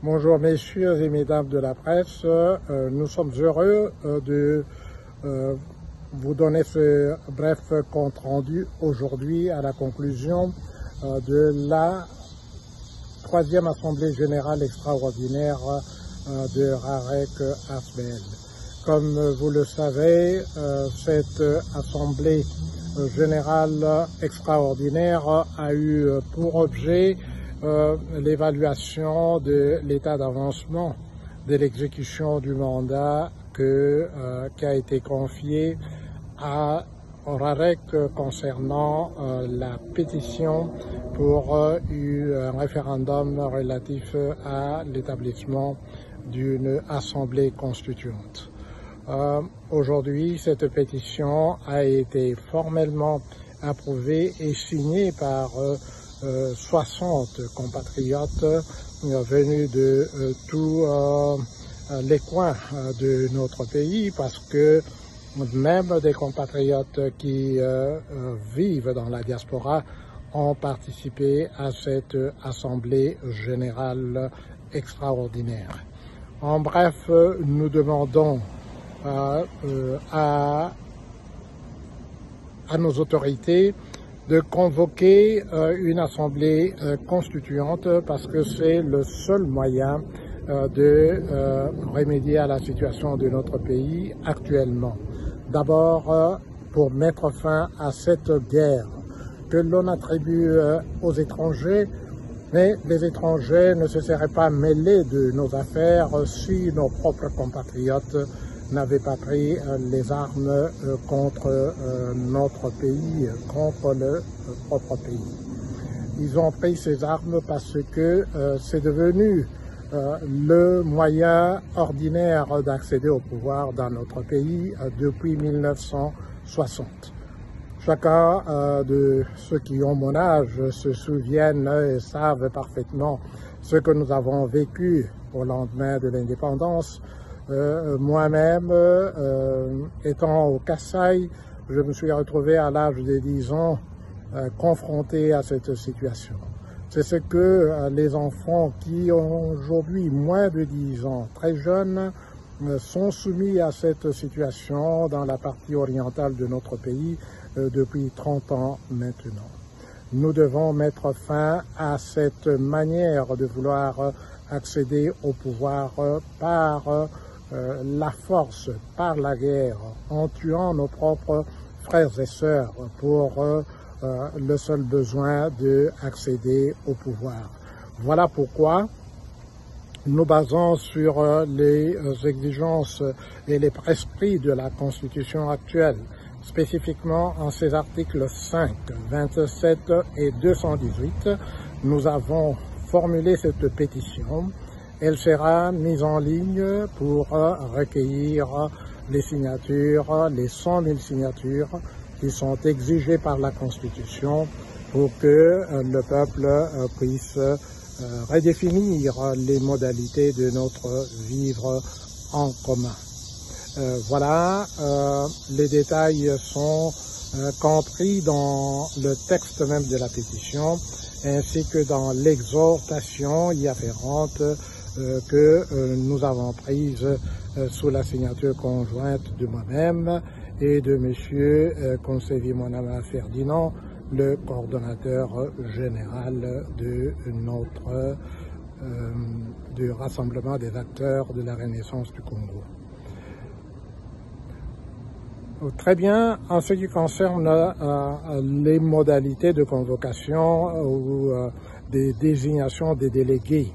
Bonjour messieurs et mesdames de la presse, nous sommes heureux de vous donner ce bref compte rendu aujourd'hui à la conclusion de la troisième Assemblée générale extraordinaire de RAREC ASBL. Comme vous le savez, cette Assemblée générale extraordinaire a eu pour objet l'évaluation de l'état d'avancement de l'exécution du mandat qui a été confié à RAREC concernant la pétition pour un référendum relatif à l'établissement d'une assemblée constituante. Aujourd'hui, cette pétition a été formellement approuvée et signée par 60 compatriotes venus de tous les coins de notre pays, parce que même des compatriotes qui vivent dans la diaspora ont participé à cette Assemblée générale extraordinaire. En bref, nous demandons à nos autorités de convoquer une assemblée constituante, parce que c'est le seul moyen de remédier à la situation de notre pays actuellement. D'abord, pour mettre fin à cette guerre que l'on attribue aux étrangers, mais les étrangers ne se seraient pas mêlés de nos affaires si nos propres compatriotes n'avaient pas pris les armes contre notre pays, contre le propre pays. Ils ont pris ces armes parce que c'est devenu le moyen ordinaire d'accéder au pouvoir dans notre pays depuis 1960. Chacun de ceux qui ont mon âge se souviennent et savent parfaitement ce que nous avons vécu au lendemain de l'indépendance. Moi-même, étant au Kasaï, je me suis retrouvé à l'âge de 10 ans confronté à cette situation. C'est ce que les enfants qui ont aujourd'hui moins de 10 ans, très jeunes, sont soumis à cette situation dans la partie orientale de notre pays depuis 30 ans maintenant. Nous devons mettre fin à cette manière de vouloir accéder au pouvoir par la force, par la guerre, en tuant nos propres frères et sœurs pour le seul besoin d'accéder au pouvoir. Voilà pourquoi nous basons sur les exigences et les prescrits de la Constitution actuelle, spécifiquement en ses articles 5, 27 et 218, nous avons formulé cette pétition. Elle sera mise en ligne pour recueillir les signatures, les 100 000 signatures qui sont exigées par la Constitution pour que le peuple puisse redéfinir les modalités de notre vivre en commun. Voilà, les détails sont compris dans le texte même de la pétition, ainsi que dans l'exhortation y afférente que nous avons prise sous la signature conjointe de moi-même et de M. Consevi Monama Ferdinand, le coordonnateur général de notre du Rassemblement des acteurs de la Renaissance du Congo. Très bien, en ce qui concerne les modalités de convocation ou des désignations des délégués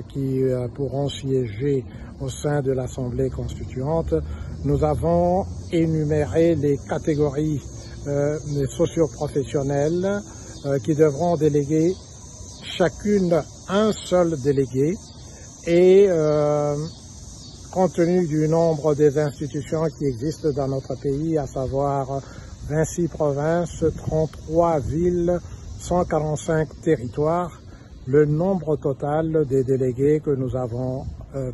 qui pourront siéger au sein de l'Assemblée constituante, nous avons énuméré les catégories socio-professionnelles qui devront déléguer chacune un seul délégué, et compte tenu du nombre des institutions qui existent dans notre pays, à savoir 26 provinces, 33 villes, 145 territoires, le nombre total des délégués que nous avons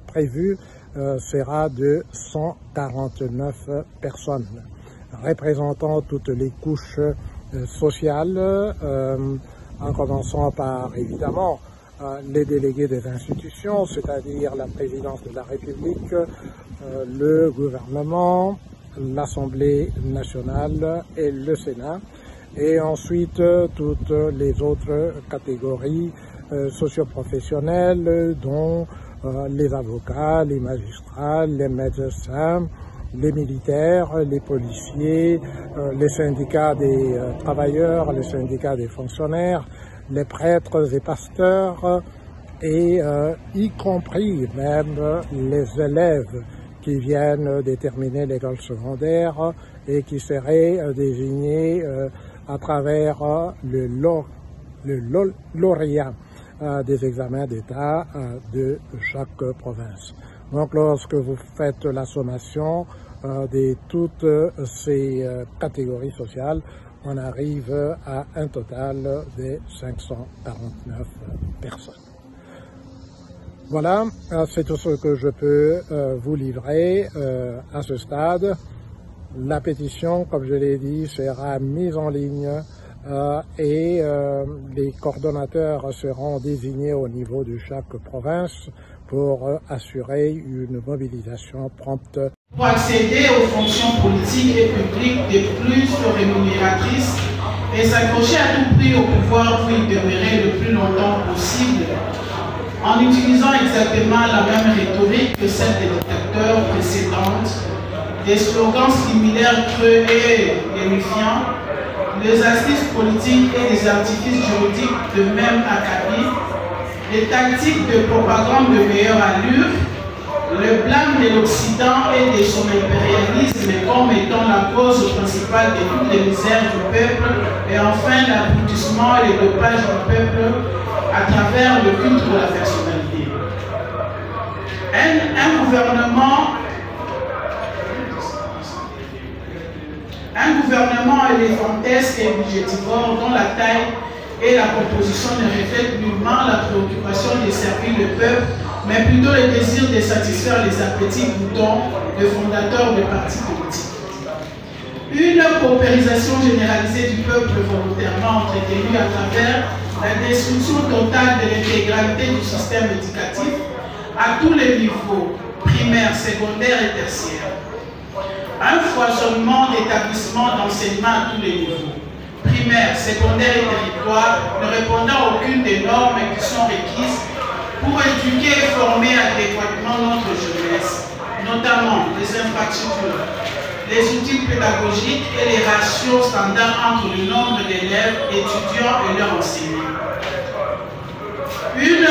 prévu sera de 149 personnes, représentant toutes les couches sociales, en commençant par, évidemment, les délégués des institutions, c'est-à-dire la présidence de la République, le gouvernement, l'Assemblée nationale et le Sénat, et ensuite toutes les autres catégories socioprofessionnelles, dont les avocats, les magistrats, les médecins, les militaires, les policiers, les syndicats des travailleurs, les syndicats des fonctionnaires, les prêtres et pasteurs, et y compris même les élèves qui viennent de terminer l'école secondaire et qui seraient désignés à travers le lauréat des examens d'État de chaque province. Donc lorsque vous faites la sommation de toutes ces catégories sociales, on arrive à un total de 549 personnes. Voilà, c'est tout ce que je peux vous livrer à ce stade. La pétition, comme je l'ai dit, sera mise en ligne et les coordonnateurs seront désignés au niveau de chaque province pour assurer une mobilisation prompte. Pour accéder aux fonctions politiques et publiques des plus rémunératrices et s'accrocher à tout prix au pouvoir pour y demeurer le plus longtemps possible, en utilisant exactement la même rhétorique que celle des dictateurs précédentes, des slogans similaires creux et édifiants, les astuces politiques et les artifices juridiques de même acabit, les tactiques de propagande de meilleure allure, le blâme de l'Occident et de son impérialisme comme étant la cause principale de toutes les misères du peuple, et enfin l'aboutissement et le dopage du peuple à travers le culte de la personnalité. Un gouvernement éléphantesque et budgétivore dont la taille et la composition ne reflètent nullement la préoccupation de servir le peuple, mais plutôt le désir de satisfaire les appétits boutons de fondateurs de partis politiques. Une paupérisation généralisée du peuple volontairement entretenue à travers la destruction totale de l'intégralité du système éducatif à tous les niveaux, primaire, secondaire et tertiaire. Un foisonnement d'établissements d'enseignement à tous les niveaux, primaire, secondaire et territoire, ne répondant à aucune des normes qui sont requises pour éduquer et former adéquatement notre jeunesse, notamment les infrastructures, les outils pédagogiques et les ratios standards entre le nombre d'élèves, étudiants et leurs enseignants. Une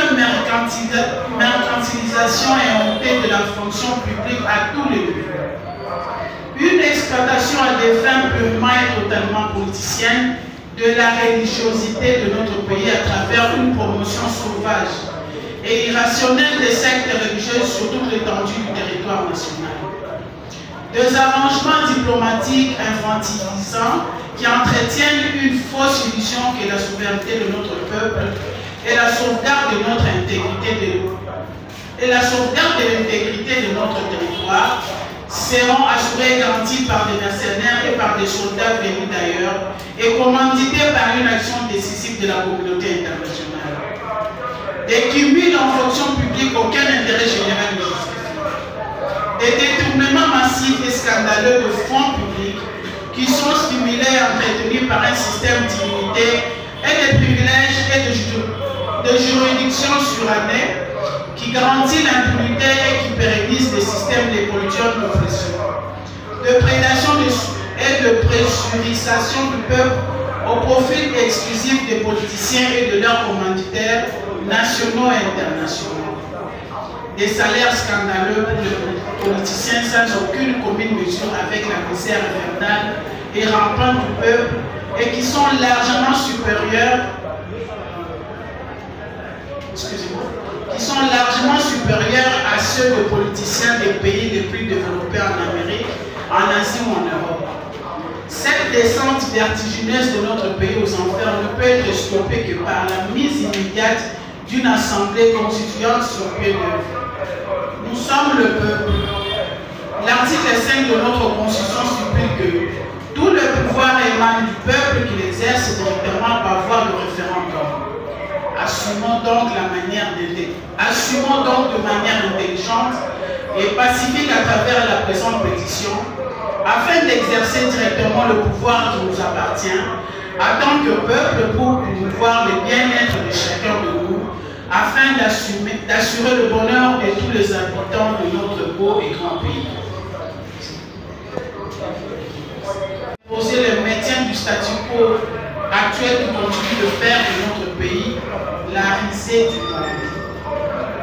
mercantilisation éhontée de la fonction publique à tous les niveaux. Une exploitation à des fins purement et totalement politiciennes de la religiosité de notre pays à travers une promotion sauvage et irrationnelle des sectes religieuses sur toute l'étendue du territoire national. Des arrangements diplomatiques infantilisants qui entretiennent une fausse illusion que la souveraineté de notre peuple et la sauvegarde de notre intégrité de notre territoire seront assurés et garantis par des mercenaires et par des soldats venus d'ailleurs et commandités par une action décisive de la communauté internationale. Des cumuls en fonction publique, aucun intérêt général n'existe. Des détournements massifs et scandaleux de fonds publics qui sont stimulés et entretenus par un système d'immunité et de privilèges et de juridiction surannée qui garantit l'impunité et qui pérennise des systèmes de pollution d'oppression, de prédation et de pressurisation du peuple au profit exclusif des politiciens et de leurs commanditaires nationaux et internationaux. Des salaires scandaleux pour les politiciens sans aucune commune mesure avec la misère infernale et rampante du peuple et qui sont largement supérieurs à ceux des politiciens des pays les plus développés en Amérique, en Asie ou en Europe. Cette descente vertigineuse de notre pays aux enfers ne peut être stoppée que par la mise immédiate d'une assemblée constituante sur pied d'œuvre. Nous sommes le peuple. L'article 5 de notre constitution stipule que tout le pouvoir émane du peuple qui l'exerce directement par voie de référendum. À Assumons donc de manière intelligente et pacifique à travers la présente pétition, afin d'exercer directement le pouvoir qui nous appartient, en tant que peuple, pour promouvoir le bien-être de chacun de nous, afin d'assurer le bonheur de tous les habitants de notre beau et grand pays. Poser le maintien du statu quo actuel qui continue de faire de notre pays la risée du monde.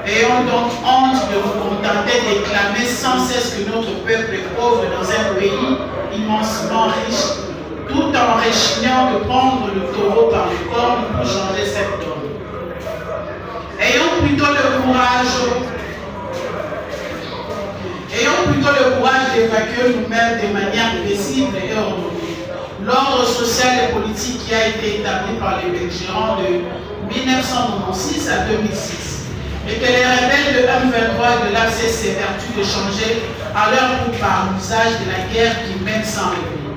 Ayons donc honte de nous contenter d'éclamer sans cesse que notre peuple est pauvre dans un pays immensement riche, tout en réchignant de prendre le taureau par les cornes pour changer cette donne. Ayons plutôt le courage d'évacuer nous-mêmes de manière paisible et ordonnée l'ordre social et politique qui a été établi par les belligérants de 1996 à 2006 et que les rebelles de M23 et de l'AFC s'évertuent de changer à leur goût par l'usage de la guerre qui mène sans répit.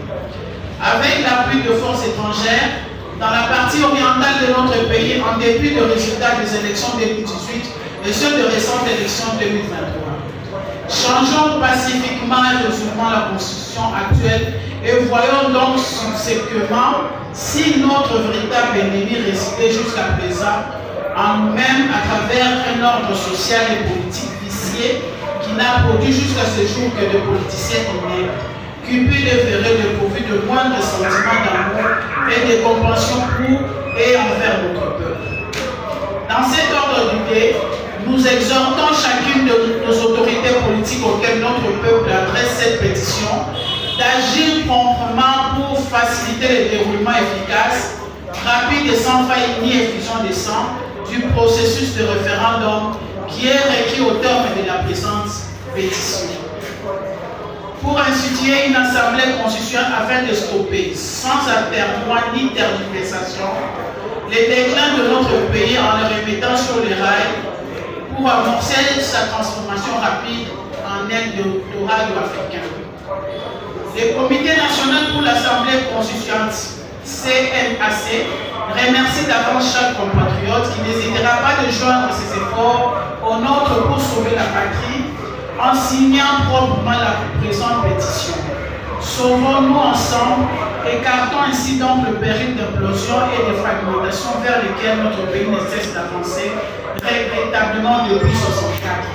Avec l'appui de forces étrangères, dans la partie orientale de notre pays, en dépit des résultats des élections 2018 et ceux de récentes élections 2023. Changeons pacifiquement et résolument la constitution actuelle et voyons donc subséquemment si notre véritable ennemi résidait jusqu'à présent en nous-mêmes à travers un ordre social et politique vicié qui n'a produit jusqu'à ce jour que de politiciens ineptes, cupidés et ferrés dépourvus de moindres sentiments d'amour et de compréhension pour et envers notre peuple. Dans cet ordre d'idées, nous exhortons chacune de nos autorités politiques auxquelles notre peuple adresse cette pétition d'agir promptement pour faciliter le déroulement efficace, rapide et sans faille ni effusion de sang du processus de référendum qui est requis au terme de la présente pétition. Pour instituer une assemblée constituante afin de stopper, sans atermoiement ni tergiversation, les déclins de notre pays en le remettant sur les rails pour amorcer sa transformation rapide en Eldorado africain. Le Comité national pour l'Assemblée constituante, CNAC, remercie d'avance chaque compatriote qui n'hésitera pas de joindre ses efforts au nôtre pour sauver la patrie en signant proprement la présente pétition. Sauvons-nous ensemble, écartons ainsi donc le péril d'implosion et de fragmentation vers lesquels notre pays ne cesse d'avancer regrettablement depuis 1964.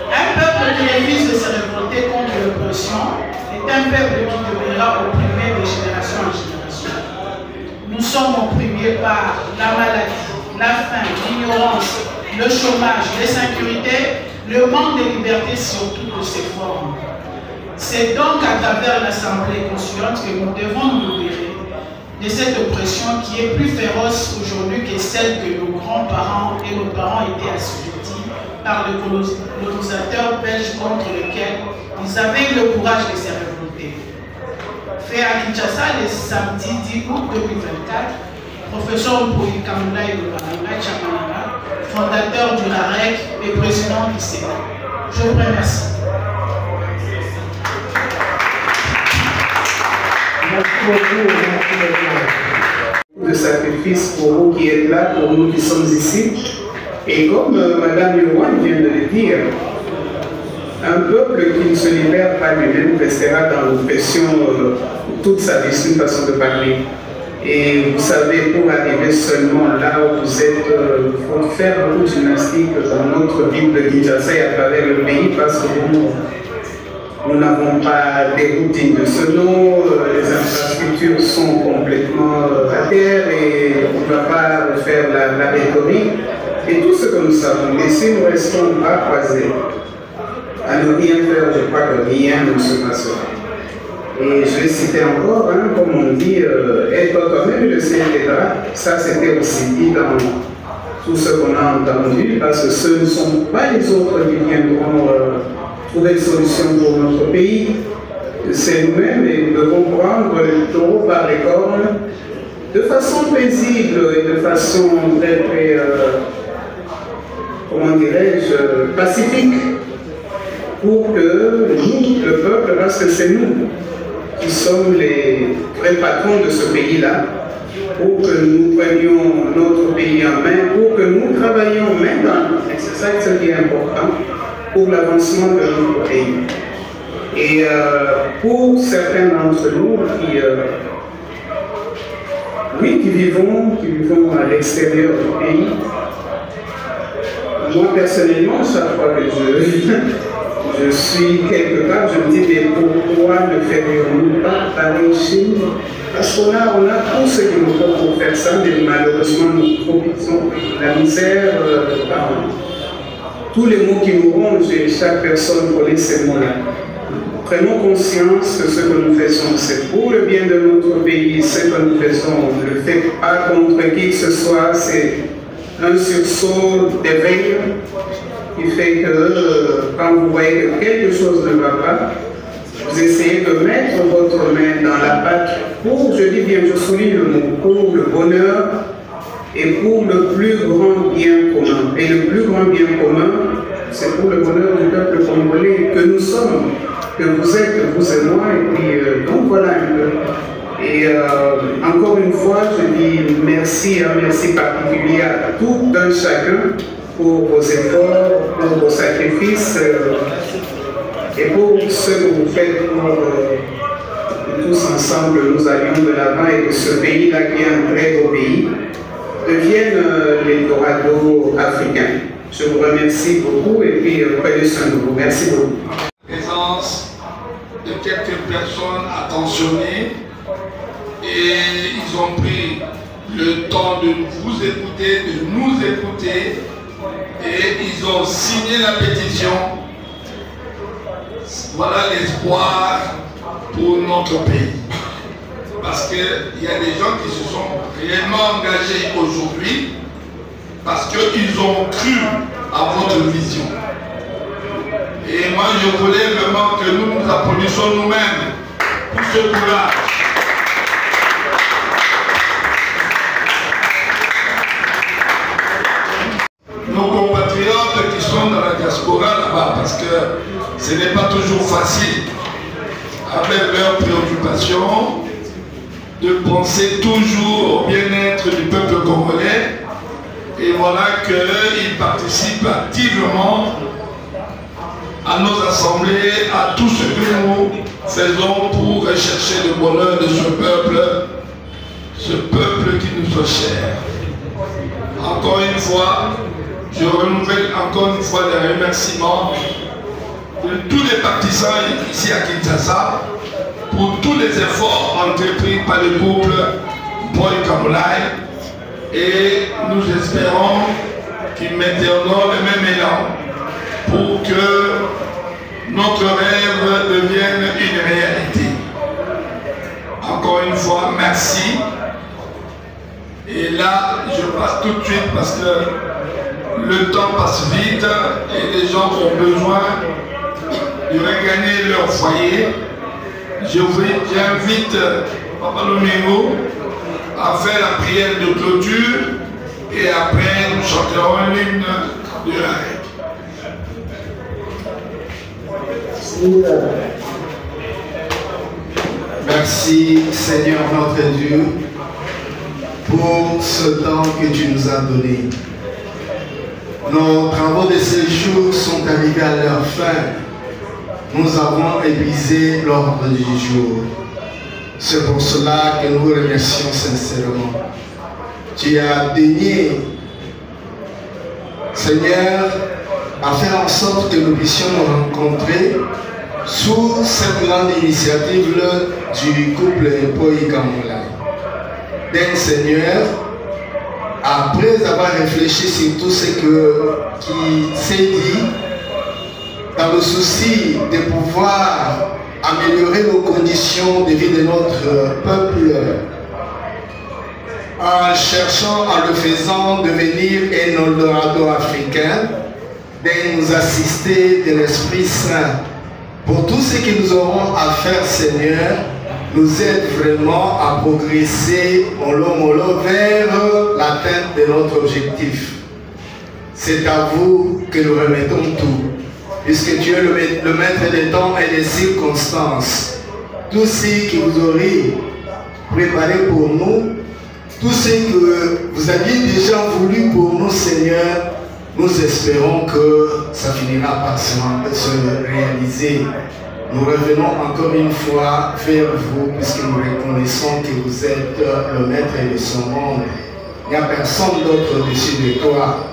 Un peuple qui refuse de se révolter contre l'oppression est un peuple qui deviendra opprimé de génération en génération. Nous sommes opprimés par la maladie, la faim, l'ignorance, le chômage, l'insécurité, le manque de liberté sur toutes ses formes. C'est donc à travers l'Assemblée constituante que nous devons nous libérer de cette oppression qui est plus féroce aujourd'hui que celle que nos grands-parents et nos parents étaient assujettis par les colonisateurs belges contre lesquels ils avaient eu le courage de se révolter. Fait à Kinshasa le samedi 10 août 2024, professeur Mpoui Kamula Ilobalanga Chamananga, fondateur du RAREC et président du Sénat. Je vous remercie. De sacrifice pour vous qui êtes là, pour nous qui sommes ici. Et comme Madame Yohan vient de le dire, un peuple qui ne se libère pas lui-même restera dans l'oppression toute sa vie, c'est une façon de parler. Et vous savez, pour arriver seulement là où vous êtes, il faut faire beaucoup de gymnastique dans notre ville de Kinshasa et à travers le pays parce que nous n'avons pas des routines de ce nom, les infrastructures sont complètement à terre et on ne va pas faire la rhétorique. Et tout ce que nous savons, et si nous restons bras croisés, à ne rien faire, je crois que rien ne se passera. Et je vais citer encore, hein, comme on dit, être toi-même le ciel t'aidera. Ça, c'était aussi dit dans tout ce qu'on a entendu, parce que ce ne sont pas les autres qui viendront trouver une solution pour notre pays. C'est nous-mêmes et nous devons prendre le taureau par les cornes de façon paisible et de façon très, très comment dirais-je, pacifique, pour que nous, le peuple, parce que c'est nous qui sommes les vrais patrons de ce pays-là, pour que nous prenions notre pays en main, pour que nous travaillions main dans main. C'est ça qui est important pour l'avancement de notre pays. Et pour certains d'entre nous qui vivons à l'extérieur du pays, moi personnellement, chaque fois que je suis quelque part, je me dis, mais pourquoi ne ferions-nous pas pareil chez nous? Parce qu'on a tout ce qu'il nous faut pour faire ça, mais malheureusement nous profitons de la misère dans tous les mots qui nous rongent et chaque personne connaît ces mots-là. Prenons conscience que ce que nous faisons, c'est pour le bien de notre pays. Ce que nous faisons, on ne le fait pas contre qui que ce soit, c'est un sursaut d'éveil qui fait que quand vous voyez que quelque chose ne va pas, vous essayez de mettre votre main dans la pâte pour, je dis bien, je souligne le mot, pour le bonheur et pour le plus grand bien commun. Et le plus grand bien commun, c'est pour le bonheur du peuple congolais que nous sommes, que vous êtes, vous et moi, et puis donc voilà un peu. Et encore une fois, je dis merci, un merci particulier à tout un chacun pour vos efforts, pour vos sacrifices et pour ce que vous faites pour tous ensemble nous allions de l'avant et que ce pays-là qui est un très beau pays devienne l'Eldorado africain. Je vous remercie beaucoup et puis prenez soin de vous. Merci beaucoup. Présence de quelques personnes attentionnées et ils ont pris le temps de vous écouter, de nous écouter et ils ont signé la pétition. Voilà l'espoir pour notre pays. Parce qu'il y a des gens qui se sont réellement engagés aujourd'hui parce qu'ils ont cru à votre vision. Et moi, je voulais vraiment que nous nous applaudissions nous-mêmes pour ce courage. Nos compatriotes qui sont dans la diaspora là-bas, parce que ce n'est pas toujours facile, avec leurs préoccupations, de penser toujours au bien-être du peuple congolais. Et voilà qu'ils participent activement à nos assemblées, à tout ce que nous faisons pour rechercher le bonheur de ce peuple qui nous soit cher. Encore une fois, je renouvelle encore une fois les remerciements de tous les partisans ici à Kinshasa pour tous les efforts entrepris par le couple Boy Kamolai et nous espérons qu'ils maintiendront le même élan pour que notre rêve devienne une réalité. Encore une fois, merci. Et là, je passe tout de suite parce que le temps passe vite et les gens ont besoin de regagner leur foyer. J'invite Papa Domingo à faire la prière de clôture et après nous chanterons l'hymne de la règle. Merci Seigneur notre Dieu pour ce temps que tu nous as donné. Nos travaux de ce jour sont arrivés à leur fin. Nous avons épuisé l'ordre du jour. C'est pour cela que nous remercions sincèrement. Tu as daigné, Seigneur, à faire en sorte que nous puissions nous rencontrer sous cette grande initiative du couple Boy Kamolai. Donc Seigneur, après avoir réfléchi sur tout ce qui s'est dit, dans le souci de pouvoir améliorer nos conditions de vie de notre peuple, en cherchant, en le faisant devenir un Eldorado africain, de nous assister de l'Esprit Saint. Pour tout ce que nous aurons à faire, Seigneur, nous aide vraiment à progresser mollo vers l'atteinte de notre objectif. C'est à vous que nous remettons tout, puisque tu es le maître des temps et des circonstances. Tout ce que vous aurez préparé pour nous, tout ce que vous aviez déjà voulu pour nous, Seigneur, nous espérons que ça finira par se réaliser. Nous revenons encore une fois vers vous, puisque nous reconnaissons que vous êtes le maître de ce monde. Il n'y a personne d'autre au-dessus de toi.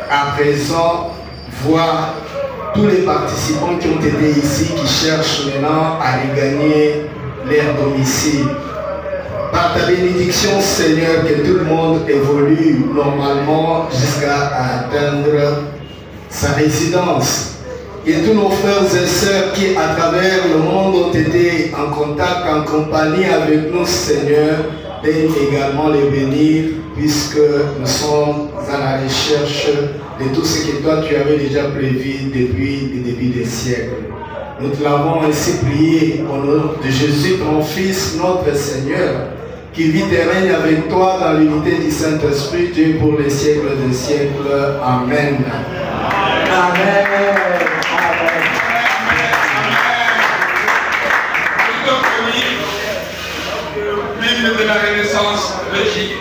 À présent, vois tous les participants qui ont été ici, qui cherchent maintenant à regagner leur domicile. Par ta bénédiction, Seigneur, que tout le monde évolue normalement jusqu'à atteindre sa résidence. Et tous nos frères et sœurs qui, à travers le monde, ont été en contact, en compagnie avec nous, Seigneur, daigne également les bénir, puisque nous sommes à la recherche de tout ce que toi tu avais déjà prévu depuis le début des siècles. Nous te l'avons ainsi prié au nom de Jésus, ton Fils, notre Seigneur, qui vit et règne avec toi dans l'unité du Saint-Esprit, Dieu pour les siècles des siècles. Amen. Amen. L'hymne de la Renaissance belgique.